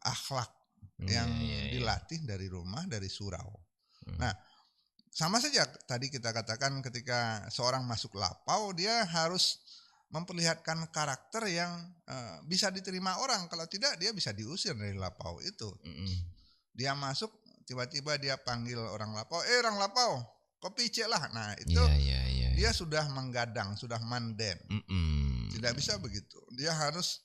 akhlak yang dilatih dari rumah, dari surau. Nah, sama saja tadi kita katakan ketika seorang masuk lapau, dia harus memperlihatkan karakter yang bisa diterima orang. Kalau tidak, dia bisa diusir dari lapau itu. Dia masuk, tiba-tiba dia panggil orang lapau, orang lapau, kopi cek lah. Nah itu dia sudah menggadang, sudah manden. Tidak bisa begitu. Dia harus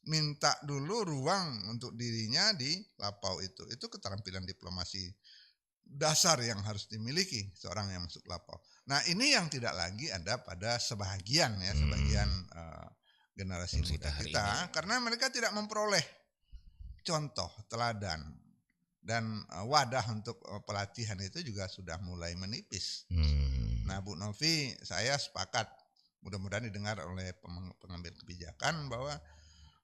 minta dulu ruang untuk dirinya di lapau itu. Itu keterampilan diplomasi dasar yang harus dimiliki seorang yang masuk lapau. Nah ini yang tidak lagi ada pada sebagian generasi muda kita, karena mereka tidak memperoleh contoh, teladan, dan wadah untuk pelatihan itu juga sudah mulai menipis. Nah Bu Novi, saya sepakat, mudah-mudahan didengar oleh pengambil kebijakan bahwa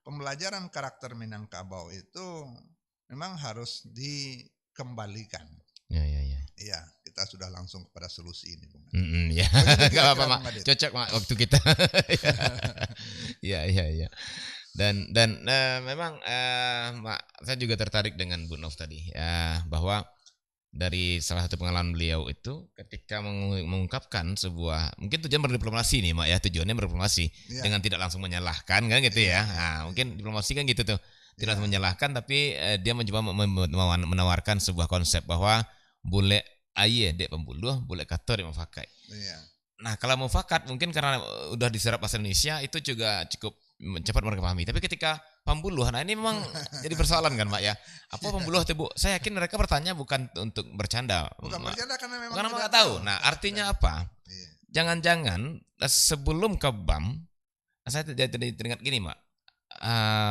pembelajaran karakter Minangkabau itu memang harus dikembalikan. Iya, kita sudah langsung kepada solusi ini, Bung. Ya, nggak apa-apa, Mak. Cocok, Mak, waktu kita. Iya. Dan memang, Mak, saya juga tertarik dengan Bu Nov tadi, ya, bahwa dari salah satu pengalaman beliau itu ketika mengungkapkan sebuah, mungkin tujuan berdiplomasi nih, Mak, ya, tujuannya berdiplomasi dengan tidak langsung menyalahkan, kan gitu ya. Nah, mungkin diplomasi kan gitu tuh, tidak langsung menyalahkan, tapi dia mencoba menawarkan sebuah konsep bahwa boleh aye dek pembuluh, boleh kator yang mufakat. Nah kalau mufakat mungkin karena udah diserap bahasa Indonesia itu juga cukup cepat mereka pahami. Tapi ketika pembuluh, nah ini memang jadi persoalan kan, Pak ya. Apa pembuluh itu, Bu? Saya yakin mereka bertanya bukan untuk bercanda. Bukan bercanda karena memang nggak tahu. Nah artinya apa? Jangan-jangan sebelum ke BAM, saya teringat gini, Mak.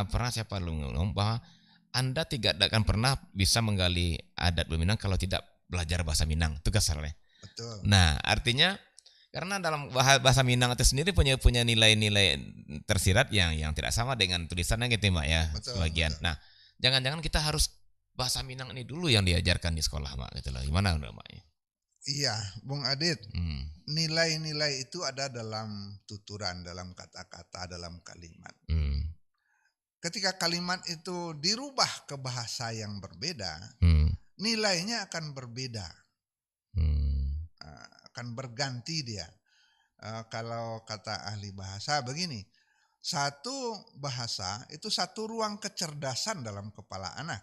Pernah siapa lu ngomong bahwa Anda tidak akan pernah bisa menggali adat Minang kalau tidak belajar bahasa Minang, itu kasarnya. Betul. Nah, artinya karena dalam bahasa Minang itu sendiri punya nilai-nilai tersirat yang tidak sama dengan tulisannya gitu, Mak ya, sebagian. Betul. Nah, jangan-jangan kita harus bahasa Minang ini dulu yang diajarkan di sekolah, Mak, gitu loh. Gimana menurut Mak? Iya, Bung Adit. Nilai-nilai itu ada dalam tuturan, dalam kata-kata, dalam kalimat. Ketika kalimat itu dirubah ke bahasa yang berbeda, nilainya akan berbeda, akan berganti dia. Kalau kata ahli bahasa begini, satu bahasa itu satu ruang kecerdasan dalam kepala anak.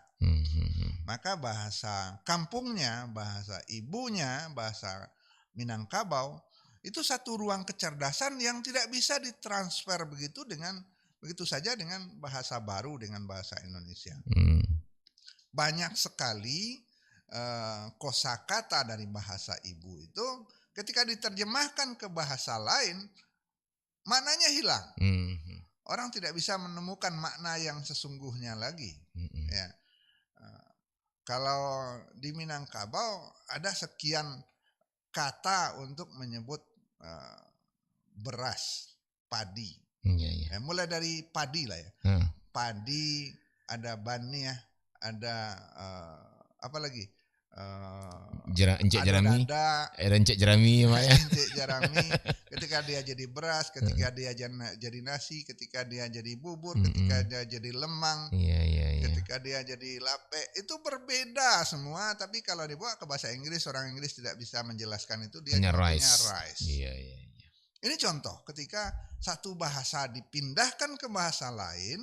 Maka bahasa kampungnya, bahasa ibunya, bahasa Minangkabau itu satu ruang kecerdasan yang tidak bisa ditransfer begitu saja dengan bahasa baru, dengan bahasa Indonesia. Banyak sekali kosakata dari bahasa ibu itu ketika diterjemahkan ke bahasa lain maknanya hilang. Orang tidak bisa menemukan makna yang sesungguhnya lagi. Ya. Kalau di Minangkabau ada sekian kata untuk menyebut beras, padi. Ya, mulai dari padi lah ya. Padi, ada bania, ada apa lagi? Encik ado Jerami, dada, Encik Jerami Mak ya. Encik Jerami, ketika dia jadi beras, ketika dia jadi nasi, ketika dia jadi bubur, ketika dia jadi lemang, ketika dia jadi lape, itu berbeda semua. Tapi kalau dibawa ke bahasa Inggris, orang Inggris tidak bisa menjelaskan itu, dia Hanya nyebutnya rice. rice. Iya. Ini contoh ketika satu bahasa dipindahkan ke bahasa lain,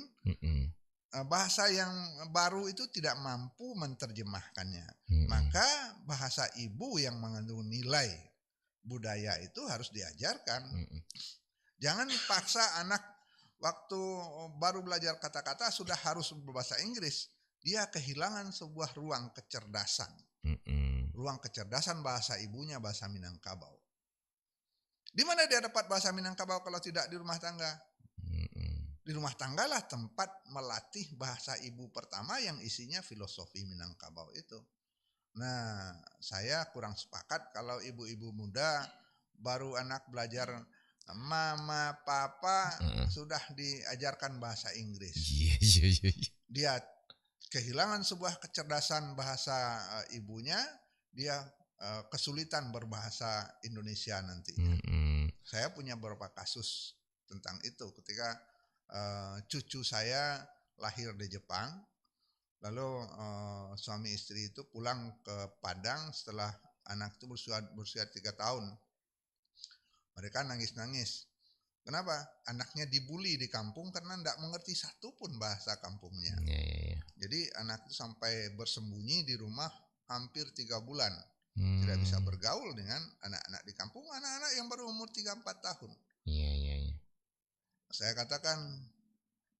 bahasa yang baru itu tidak mampu menerjemahkannya. Maka bahasa ibu yang mengandung nilai budaya itu harus diajarkan. Jangan paksa anak waktu baru belajar kata-kata sudah harus berbahasa Inggris. Dia kehilangan sebuah ruang kecerdasan. Ruang kecerdasan bahasa ibunya, bahasa Minangkabau. Di mana dia dapat bahasa Minangkabau kalau tidak di rumah tangga? Di rumah tangga lah tempat melatih bahasa ibu pertama yang isinya filosofi Minangkabau itu. Nah, saya kurang sepakat kalau ibu-ibu muda baru anak belajar mama, papa sudah diajarkan bahasa Inggris. Dia kehilangan sebuah kecerdasan bahasa ibunya, dia kesulitan berbahasa Indonesia nantinya. Saya punya beberapa kasus tentang itu ketika cucu saya lahir di Jepang, lalu suami istri itu pulang ke Padang setelah anak itu berusia 3 tahun. Mereka nangis-nangis. Kenapa? Anaknya dibully di kampung karena tidak mengerti satu pun bahasa kampungnya. Jadi anak itu sampai bersembunyi di rumah hampir 3 bulan. Tidak bisa bergaul dengan anak-anak di kampung, anak-anak yang baru umur 3-4 tahun. Saya katakan,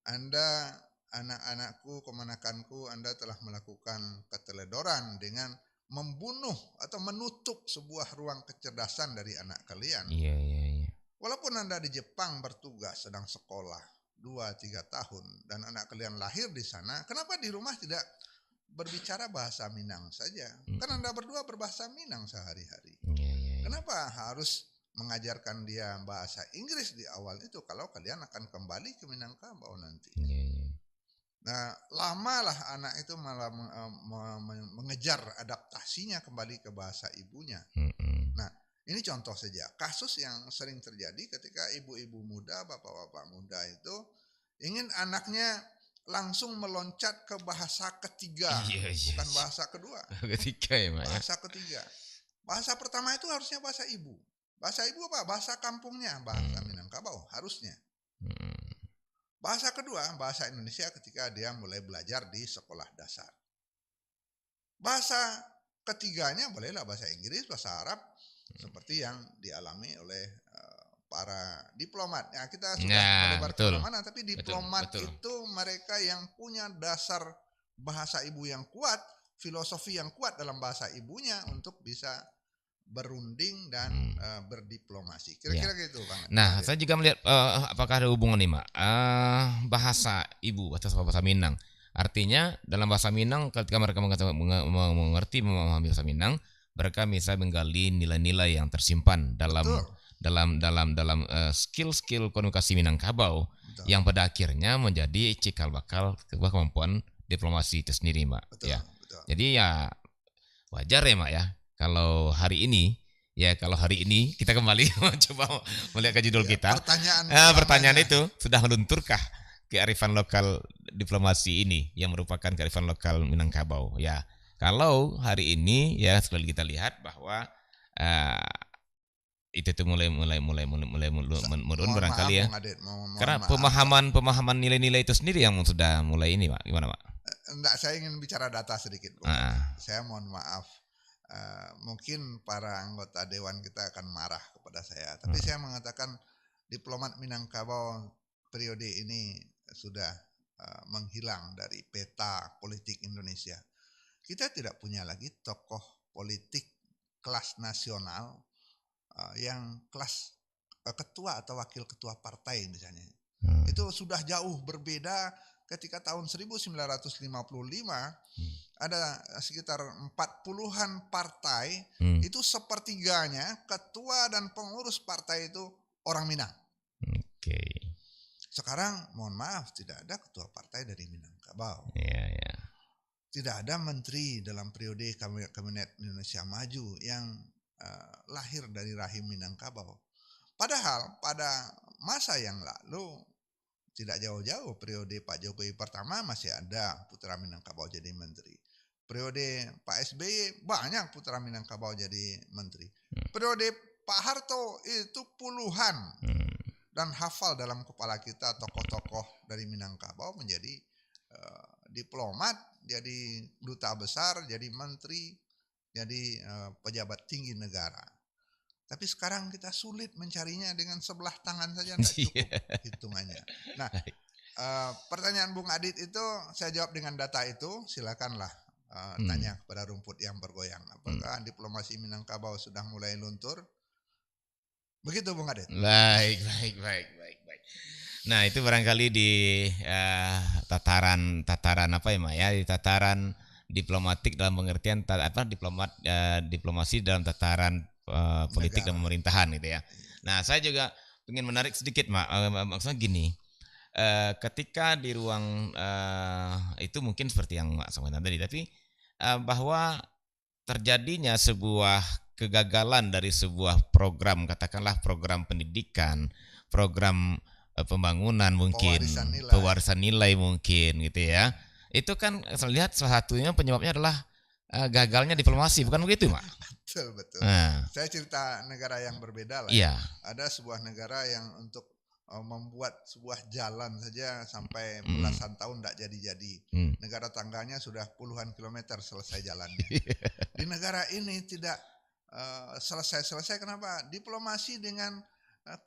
Anda, anak-anakku, kemanakanku, Anda telah melakukan keteledoran dengan membunuh atau menutup sebuah ruang kecerdasan dari anak kalian. Walaupun Anda di Jepang bertugas, sedang sekolah 2-3 tahun, dan anak kalian lahir di sana, kenapa di rumah tidak berbicara bahasa Minang saja? Kan Anda berdua berbahasa Minang sehari-hari. Kenapa harus mengajarkan dia bahasa Inggris di awal itu kalau kalian akan kembali ke Minangkabau nanti? Nah, lamalah anak itu malah mengejar adaptasinya kembali ke bahasa ibunya. Nah, ini contoh saja kasus yang sering terjadi ketika ibu-ibu muda, bapak-bapak muda itu ingin anaknya langsung meloncat ke bahasa ketiga, bukan bahasa kedua. Bahasa ketiga. Bahasa pertama itu harusnya bahasa ibu. Bahasa ibu apa? Bahasa kampungnya, bahasa Minangkabau harusnya. Bahasa kedua, bahasa Indonesia ketika dia mulai belajar di sekolah dasar. Bahasa ketiganya bolehlah bahasa Inggris, bahasa Arab, seperti yang dialami oleh para diplomat. Ya, kita sudah melebar kemana-mana, tapi diplomat itu mereka yang punya dasar bahasa ibu yang kuat, filosofi yang kuat dalam bahasa ibunya untuk bisa berunding dan berdiplomasi. Kira-kira gitu, Bang. Nah, saya juga melihat apakah ada hubungan nih, Mak. Bahasa ibu atau bahasa Minang. Artinya dalam bahasa Minang ketika mereka mengerti memahami bahasa Minang, mereka bisa menggali nilai-nilai yang tersimpan dalam skill-skill komunikasi Minangkabau yang pada akhirnya menjadi cikal bakal sebuah kemampuan diplomasi itu sendiri, Mak. Betul. Jadi ya wajar ya, Mak ya. Kalau hari ini kita kembali coba melihat ke judul kita. Pertanyaan itu sudah melunturkah kearifan lokal diplomasi ini yang merupakan kearifan lokal Minangkabau? Ya, kalau hari ini ya sekali kita lihat bahwa itu tuh mulai menurun barangkali ya. Karena pemahaman nilai-nilai itu sendiri yang sudah mulai ini, Pak. Gimana, Pak? Enggak, saya ingin bicara data sedikit. Saya mohon maaf. Mungkin para anggota dewan kita akan marah kepada saya, tapi saya mengatakan diplomat Minangkabau periode ini sudah menghilang dari peta politik Indonesia. Kita tidak punya lagi tokoh politik kelas nasional yang kelas ketua atau wakil ketua partai misalnya. Itu sudah jauh berbeda. Ketika tahun 1955 ada sekitar 40-an partai, itu sepertiganya ketua dan pengurus partai itu orang Minang. Sekarang mohon maaf tidak ada ketua partai dari Minangkabau. tidak ada menteri dalam periode Kabinet Indonesia Maju yang lahir dari rahim Minangkabau. Padahal pada masa yang lalu tidak jauh-jauh periode Pak Jokowi pertama masih ada putra Minangkabau jadi menteri. Periode Pak SBY banyak putra Minangkabau jadi menteri. Periode Pak Harto itu puluhan. Dan hafal dalam kepala kita tokoh-tokoh dari Minangkabau menjadi diplomat, jadi duta besar, jadi menteri, jadi pejabat tinggi negara. Tapi sekarang kita sulit mencarinya, dengan sebelah tangan saja tidak cukup hitungannya. Nah, pertanyaan Bung Adit itu saya jawab dengan data itu. Silakanlah tanya kepada rumput yang bergoyang. Apakah diplomasi Minangkabau sudah mulai luntur? Begitu Bung Adit. Baik. Nah, itu barangkali di tataran apa ya, Mak, ya, di tataran diplomatik dalam pengertian diplomasi dalam tataran politik dan pemerintahan gitu ya. Nah, saya juga ingin menarik sedikit, Mak. Maksudnya gini, ketika di ruang itu mungkin seperti yang Mak sampaikan tadi, tapi bahwa terjadinya sebuah kegagalan dari sebuah program, katakanlah program pendidikan, program pembangunan mungkin, pewarisan nilai mungkin gitu ya. Itu kan saya lihat salah satunya penyebabnya adalah gagalnya diplomasi, bukan begitu, Mak? Betul. Nah. Saya cerita negara yang berbeda lah. Iya. Ada sebuah negara yang untuk membuat sebuah jalan saja sampai belasan tahun tidak jadi-jadi. Negara tangganya sudah puluhan kilometer selesai jalannya. Di negara ini tidak selesai. Kenapa? Diplomasi dengan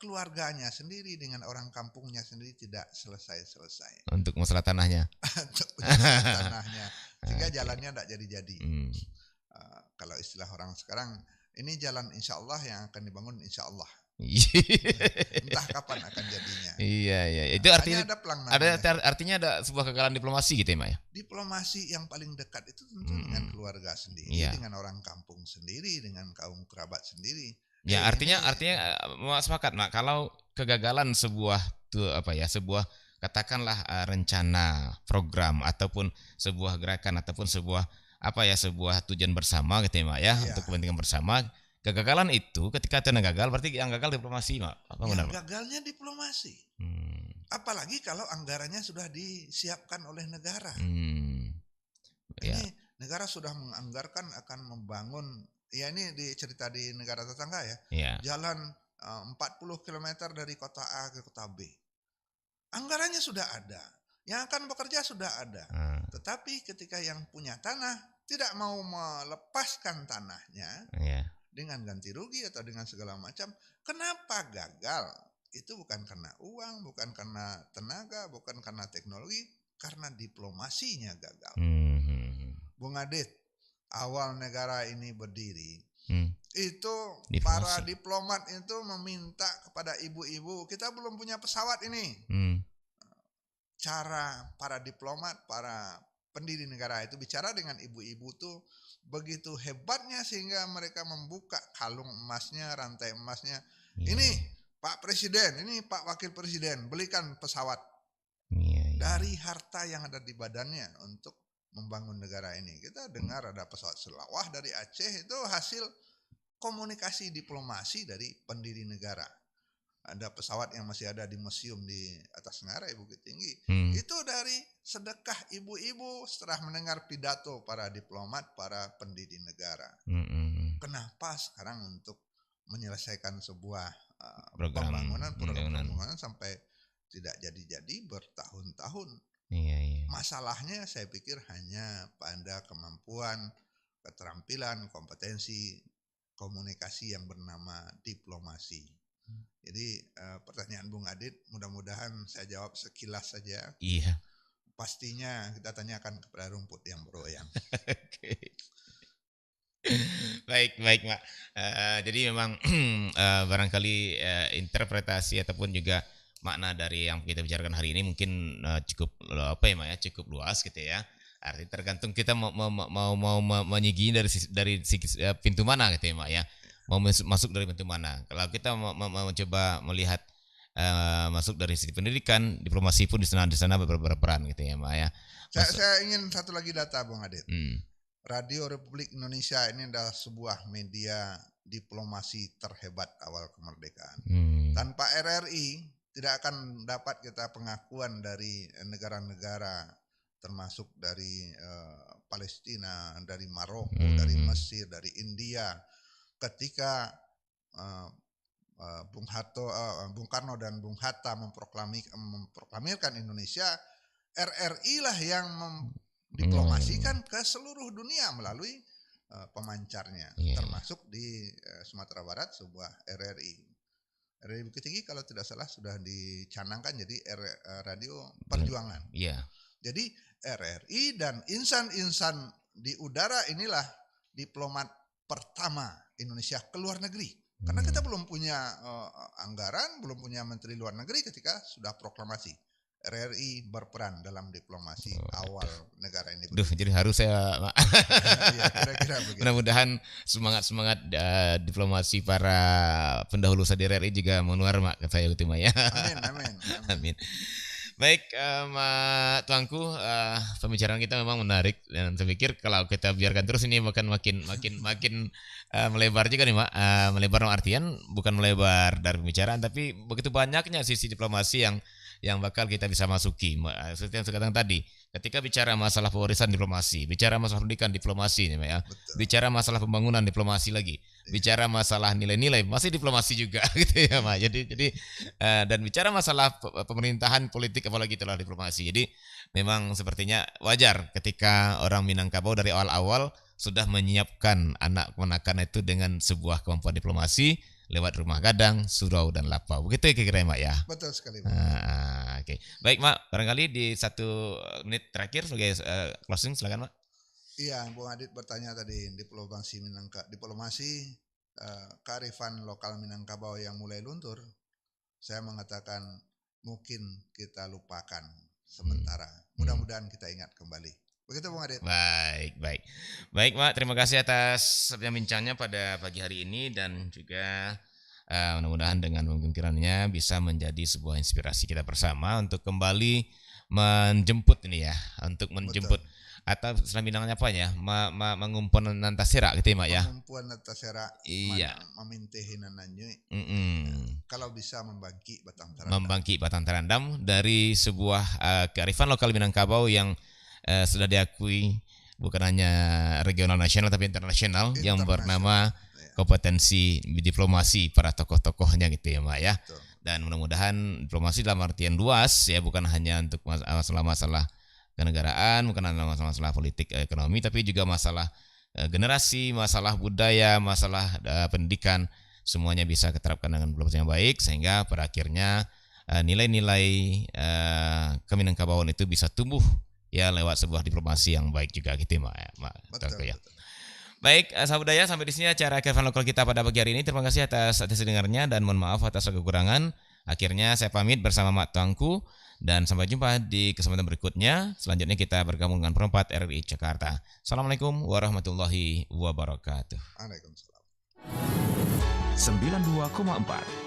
keluarganya sendiri, dengan orang kampungnya sendiri tidak selesai. Untuk masalah tanahnya. Untuk masalah tanahnya. Sehingga jalannya tidak jadi-jadi. Kalau istilah orang sekarang, ini jalan insya Allah yang akan dibangun insya Allah. Entah kapan akan jadinya. Iya. Itu artinya artinya ada sebuah kegagalan diplomasi gitu ya, Mak ya? Diplomasi yang paling dekat itu tentu dengan keluarga sendiri, dengan orang kampung sendiri, dengan kaum kerabat sendiri. Ya, artinya sepakat, Mak, kalau kegagalan sebuah sebuah katakanlah rencana, program ataupun sebuah gerakan ataupun sebuah tujuan bersama gitu ya, Mak ya, untuk kepentingan bersama. Kegagalan itu ketika itu gagal, berarti yang gagal diplomasi, Mak. Gagalnya diplomasi. Apalagi kalau anggarannya sudah disiapkan oleh negara. Ini negara sudah menganggarkan akan membangun, ya ini cerita di negara tetangga ya. Jalan 40 km dari kota A ke kota B. Anggarannya sudah ada. Yang akan bekerja sudah ada. Tetapi ketika yang punya tanah tidak mau melepaskan tanahnya, dengan ganti rugi atau dengan segala macam. Kenapa gagal? Itu bukan karena uang, bukan karena tenaga, bukan karena teknologi, karena diplomasinya gagal. Bung Adit, awal negara ini berdiri, itu diplomasi. Para diplomat itu meminta kepada ibu-ibu, kita belum punya pesawat ini. Cara para diplomat, para pendiri negara itu bicara dengan ibu-ibu tuh begitu hebatnya sehingga mereka membuka kalung emasnya, rantai emasnya. Ini Pak Presiden, ini Pak Wakil Presiden, belikan pesawat dari harta yang ada di badannya untuk membangun negara ini. Kita dengar ada pesawat selawah dari Aceh, itu hasil komunikasi diplomasi dari pendiri negara. Ada pesawat yang masih ada di museum di atas Ngarai Bukit Tinggi. Itu dari sedekah ibu-ibu setelah mendengar pidato para diplomat, para pendiri negara. Kenapa sekarang untuk menyelesaikan sebuah pembangunan sampai tidak jadi-jadi bertahun-tahun? Masalahnya saya pikir hanya pada kemampuan, keterampilan, kompetensi, komunikasi yang bernama diplomasi. Jadi pertanyaan Bung Adit mudah-mudahan saya jawab sekilas saja. Iya. Pastinya kita tanyakan kepada rumput yang bergoyang. Baik, Mak. Jadi memang barangkali interpretasi ataupun juga makna dari yang kita bicarakan hari ini mungkin cukup Mak ya, cukup luas gitu ya. Artinya tergantung kita mau menyigi dari pintu mana gitu ya, Mak ya. Mau masuk dari pintu mana. Kalau kita mau mencoba melihat masuk dari sisi pendidikan, diplomasi pun di sana berperan gitu ya, Mak ya. Saya ingin satu lagi data, Bung Adit. Radio Republik Indonesia ini adalah sebuah media diplomasi terhebat awal kemerdekaan. Tanpa RRI tidak akan dapat kita pengakuan dari negara-negara termasuk dari Palestina, dari Maroko, dari Mesir, dari India. Ketika Bung Karno dan Bung Hatta memproklamirkan Indonesia, RRI lah yang diplomasikan ke seluruh dunia melalui pemancarnya, termasuk di Sumatera Barat sebuah RRI Bukit Tinggi kalau tidak salah sudah dicanangkan jadi radio perjuangan. Jadi RRI dan insan-insan di udara inilah diplomat pertama Indonesia ke luar negeri. Karena kita belum punya anggaran, belum punya menteri luar negeri ketika sudah proklamasi. RRI berperan dalam diplomasi awal negara ini. Jadi harus saya ya, kira-kira begitu. Mudah-mudahan semangat diplomasi para pendahulu saya di RRI juga menular, Mak, kata saya Ultima ya. Amin. Baik, Mak Tuanku, pembicaraan kita memang menarik dan saya pikir kalau kita biarkan terus ini makin melebar juga nih, Mak. Melebar dalam artian bukan melebar dari pembicaraan, tapi begitu banyaknya sisi diplomasi yang bakal kita bisa masuki. Seperti yang saya katakan tadi, ketika bicara masalah pewarisan diplomasi, bicara masalah pendidikan diplomasi, ya. Bicara masalah pembangunan diplomasi lagi, bicara masalah nilai-nilai masih diplomasi juga, gitu ya, Mak. Jadi dan bicara masalah pemerintahan politik apalagi itulah diplomasi. Jadi memang sepertinya wajar ketika orang Minangkabau dari awal-awal sudah menyiapkan anak keponakan itu dengan sebuah kemampuan diplomasi lewat rumah gadang, surau dan lapau. Begitu ya kira-kira, Mak ya. Betul sekali, Mak. Oke. Baik, Mak, barangkali di 1 menit terakhir sebagai closing silakan, Mak. Iya, Bung Adit bertanya tadi diplomasi kearifan lokal Minangkabau yang mulai luntur. Saya mengatakan mungkin kita lupakan sementara. Mudah-mudahan kita ingat kembali. Begitu, Bung Adit. Baik, Mak, terima kasih atas bincangnya pada pagi hari ini dan juga mudah-mudahan dengan pemikirannya bisa menjadi sebuah inspirasi kita bersama untuk kembali menjemput ini ya, untuk menjemput. Betul. Atau istilah Minangnya apa ya? Mengumpul nantasera gitu ya, Mak ya. Mengumpul nantasera. Iya. Memintehin nananyui. Kalau bisa membangkit batang terandam dari sebuah kearifan lokal Minangkabau yang sudah diakui bukan hanya regional nasional tapi internasional yang bernama kompetensi diplomasi para tokoh-tokohnya gitu ya, Mak ya. Betul. Dan mudah-mudahan diplomasi dalam artian luas ya, bukan hanya untuk masalah-masalah kenegaraan, bukan hanya masalah-masalah politik ekonomi, tapi juga masalah generasi, masalah budaya, masalah pendidikan, semuanya bisa diterapkan dengan diplomasi yang baik sehingga pada akhirnya nilai-nilai Keminangkabauan itu bisa tumbuh ya lewat sebuah diplomasi yang baik juga gitu, Mak. Betul. Baik, sahabat budaya, sampai di sini acara kearifan lokal kita pada pagi hari ini. Terima kasih atas dengarnya dan mohon maaf atas kekurangan. Akhirnya saya pamit bersama Mak Tuanku dan sampai jumpa di kesempatan berikutnya. Selanjutnya kita bergabung dengan Perempat RRI Jakarta. Assalamualaikum warahmatullahi wabarakatuh. Waalaikumsalam. 92,4